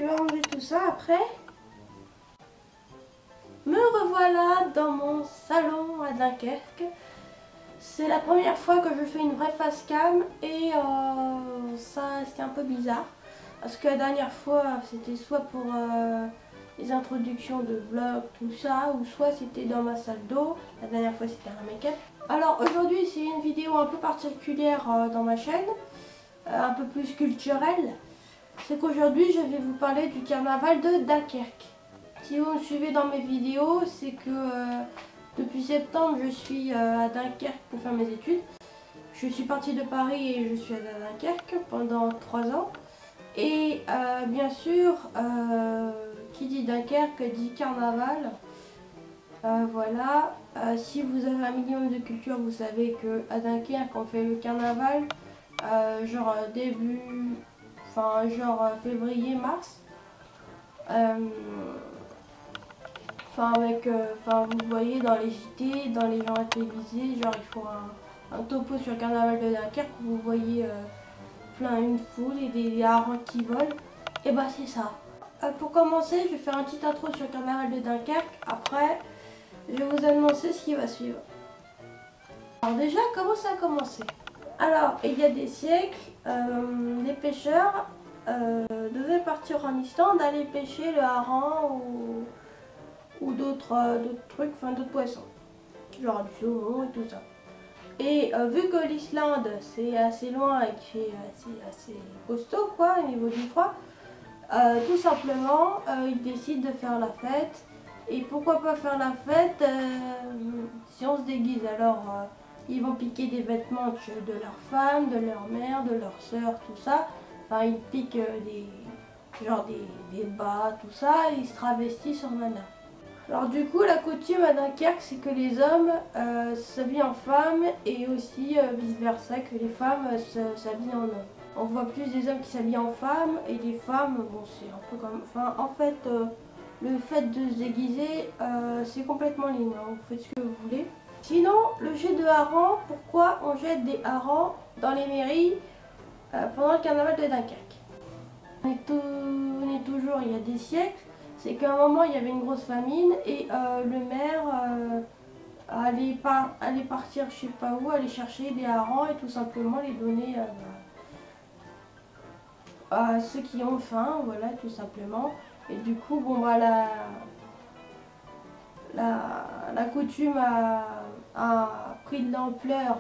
vais ranger tout ça après. Me revoilà dans mon salon à Dunkerque. C'est la première fois que je fais une vraie face cam et ça c'était un peu bizarre. Parce que la dernière fois c'était soit pour les introductions de vlogs, tout ça, ou soit c'était dans ma salle d'eau. La dernière fois c'était un make-up. Alors aujourd'hui c'est une vidéo un peu particulière dans ma chaîne, un peu plus culturelle. C'est qu'aujourd'hui je vais vous parler du carnaval de Dunkerque. Si vous me suivez dans mes vidéos, c'est que depuis septembre je suis à Dunkerque pour faire mes études. Je suis partie de Paris et je suis à Dunkerque pendant 3 ans. Et bien sûr, qui dit Dunkerque dit carnaval. Voilà, si vous avez un minimum de culture, vous savez qu'à Dunkerque on fait le carnaval genre février-mars. Vous voyez dans les JT, dans les gens télévisés, genre ils font un topo sur le carnaval de Dunkerque, vous voyez une foule et des harengs qui volent, et bah c'est ça. Pour commencer, je vais faire un petit intro sur le carnaval de Dunkerque, après je vais vous annoncer ce qui va suivre. Alors déjà, comment ça a commencé? Alors, il y a des siècles, les pêcheurs devaient partir en Islande, aller pêcher le hareng ou d'autres trucs, enfin d'autres poissons, genre du saumon et tout ça. Et vu que l'Islande c'est assez loin et qui est assez costaud quoi au niveau du froid, tout simplement ils décident de faire la fête. Et pourquoi pas faire la fête si on se déguise? Alors ils vont piquer des vêtements de leur femme, de leur mère, de leur soeur, tout ça. Enfin ils piquent des bas, tout ça, et ils se travestissent en nana. Alors du coup, la coutume à Dunkerque, c'est que les hommes s'habillent en femmes et aussi vice versa, que les femmes s'habillent en hommes. On voit plus des hommes qui s'habillent en femmes et les femmes, bon c'est un peu comme... Enfin en fait, le fait de se déguiser, c'est complètement libre, hein, vous faites ce que vous voulez. Sinon, le jet de harengs, pourquoi on jette des harengs dans les mairies pendant le carnaval de Dunkerque? On est toujours il y a des siècles. C'est qu'à un moment il y avait une grosse famine et le maire allait partir je sais pas où, aller chercher des harengs et tout simplement les donner à ceux qui ont faim, voilà tout simplement. Et du coup bon bah la coutume a pris de l'ampleur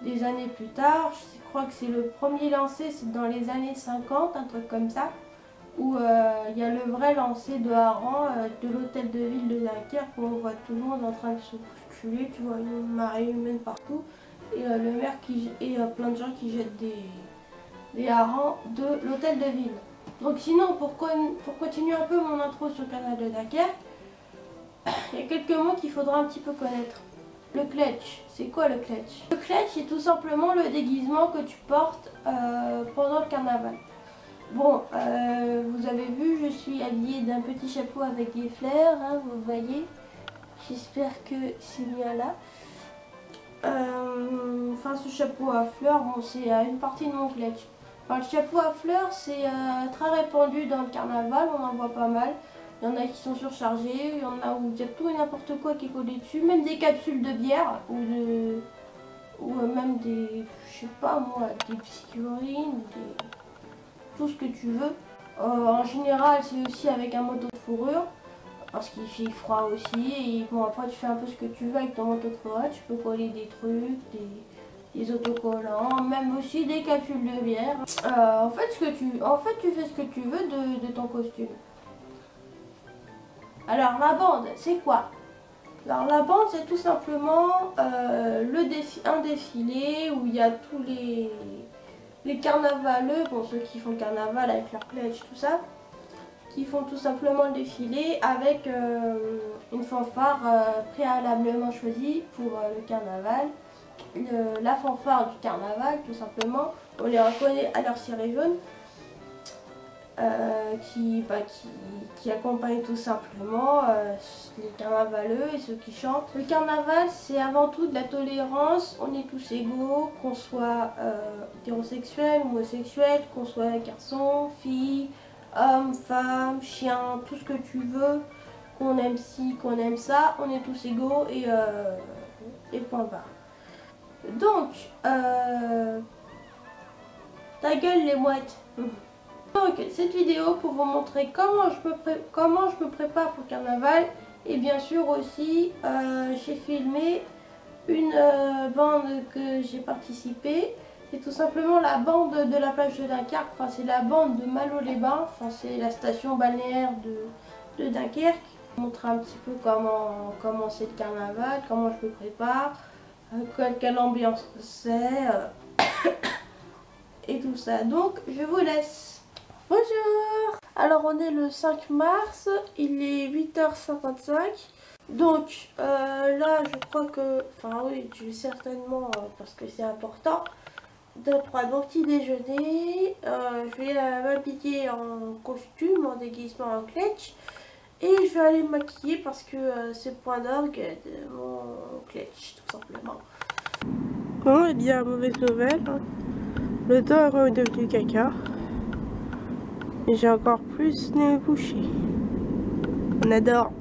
des années plus tard. Je crois que c'est le premier lancé, c'est dans les années 50, un truc comme ça, où il y a le vrai lancer de hareng de l'hôtel de ville de Dunkerque, où on voit tout le monde en train de se bousculer, tu vois une marée humaine partout, et le maire et plein de gens qui jettent des harengs de l'hôtel de ville. Donc sinon, pour continuer un peu mon intro sur le canal de Dunkerque, il y a quelques mots qu'il faudra un petit peu connaître. Le kletch, c'est quoi le kletch? Le kletch, c'est tout simplement le déguisement que tu portes pendant le carnaval. Bon, vous avez vu, je suis habillée d'un petit chapeau avec des fleurs, hein, vous voyez. J'espère que c'est bien là. Enfin, ce chapeau à fleurs, bon, c'est une partie de mon kletch. Enfin, le chapeau à fleurs, c'est très répandu dans le carnaval, on en voit pas mal. Il y en a qui sont surchargés, il y en a où il y a tout et n'importe quoi qui est collé dessus, même des capsules de bière ou même des, je sais pas moi, des figurines, tout ce que tu veux. En général, c'est aussi avec un manteau de fourrure, parce qu'il fait froid aussi. Et bon, après, tu fais un peu ce que tu veux avec ton manteau de fourrure. Tu peux coller des trucs, des autocollants, même aussi des capsules de bière. En fait, tu fais ce que tu veux de ton costume. Alors, la bande, c'est quoi? Alors, la bande, c'est tout simplement un défilé où il y a tous les carnavaleux, bon ceux qui font le carnaval avec leur pledge, tout ça, qui font tout simplement le défilé avec une fanfare préalablement choisie pour le carnaval. La fanfare du carnaval, tout simplement, on les reconnaît à leur ciré jaune, qui accompagne tout simplement les carnavaleux et ceux qui chantent. Le carnaval, c'est avant tout de la tolérance, on est tous égaux, qu'on soit hétérosexuel, homosexuel, qu'on soit garçon, fille, Hommes, femmes, chiens, tout ce que tu veux, qu'on aime ci, qu'on aime ça, on est tous égaux et point barre. Donc, ta gueule les mouettes. Donc, cette vidéo pour vous montrer comment je me prépare pour le carnaval. Et bien sûr aussi, j'ai filmé une bande que j'ai participé. C'est tout simplement la bande de la plage de Dunkerque. Enfin, c'est la bande de Malo-les-Bains. Enfin, c'est la station balnéaire de Dunkerque. Je vous montre un petit peu comment c'est le carnaval, comment je me prépare, quelle ambiance c'est. Et tout ça. Donc, je vous laisse. Bonjour! Alors, on est le 5 mars, il est 8h55. Donc, là, je crois que... Enfin, oui, je vais certainement, parce que c'est important, de prendre mon petit déjeuner. Je vais m'habiller en costume, en déguisement en clutch. Et je vais aller me maquiller parce que c'est le point d'orgue de mon clutch, tout simplement. Bon, il y a mauvaise nouvelle. Le dos est devenu caca. Et j'ai encore plus nez bouché. On adore.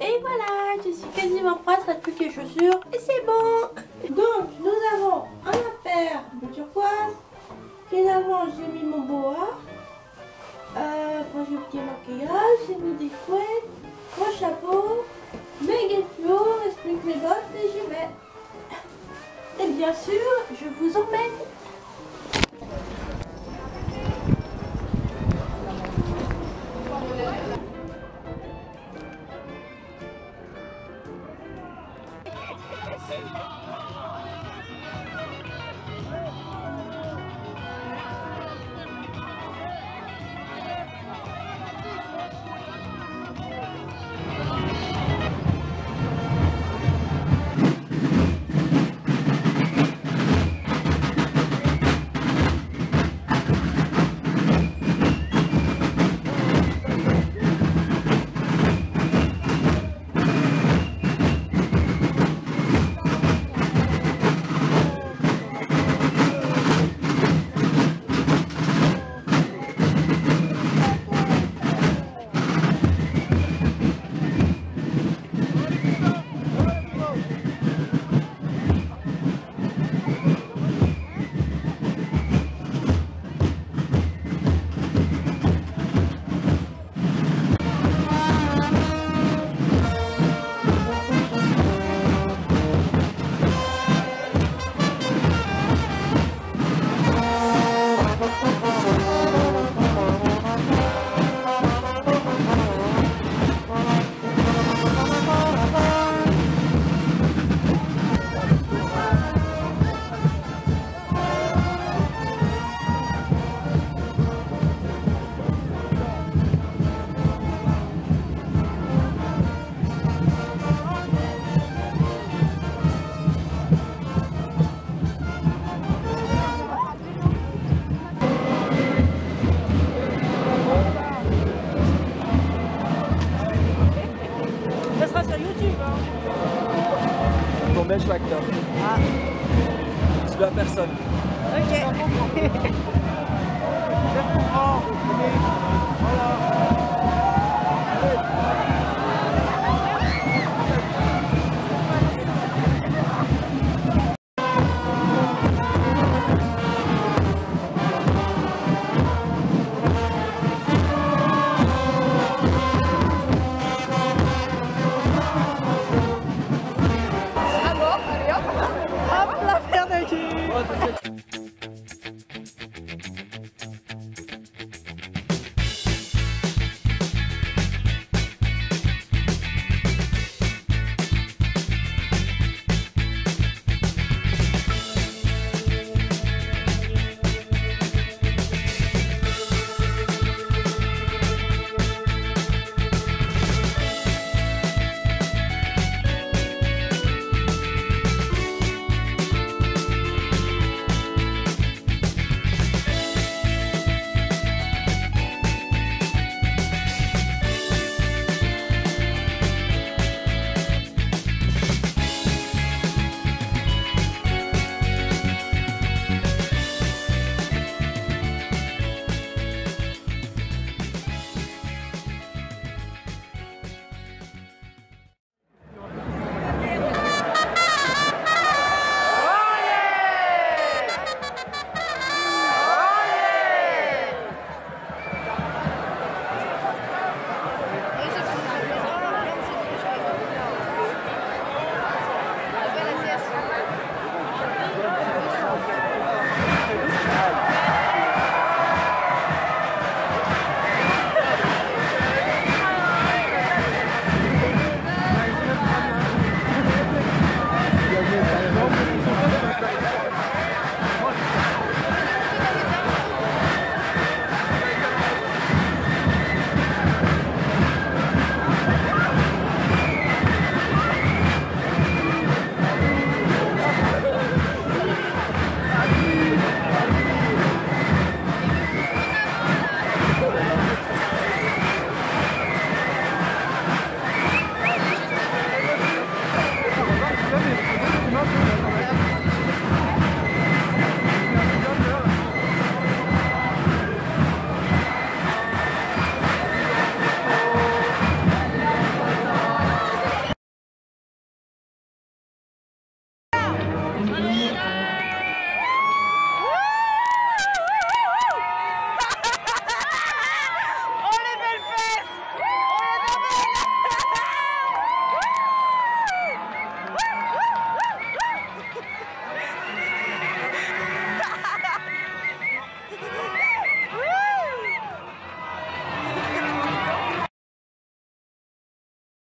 Et voilà, je suis quasiment prête, il ne reste plus que les chaussures et c'est bon. Donc nous avons un paire de turquoise. Puis d'avant j'ai mis mon boa. Quand j'ai petit maquillage, j'ai mis des couettes, mon chapeau, mes guêtres fluo, reste plus que les bottes et j'y vais. Et bien sûr, je vous emmène. Chaque acteur. Ah. Tu dois à personne. Ok. Voilà.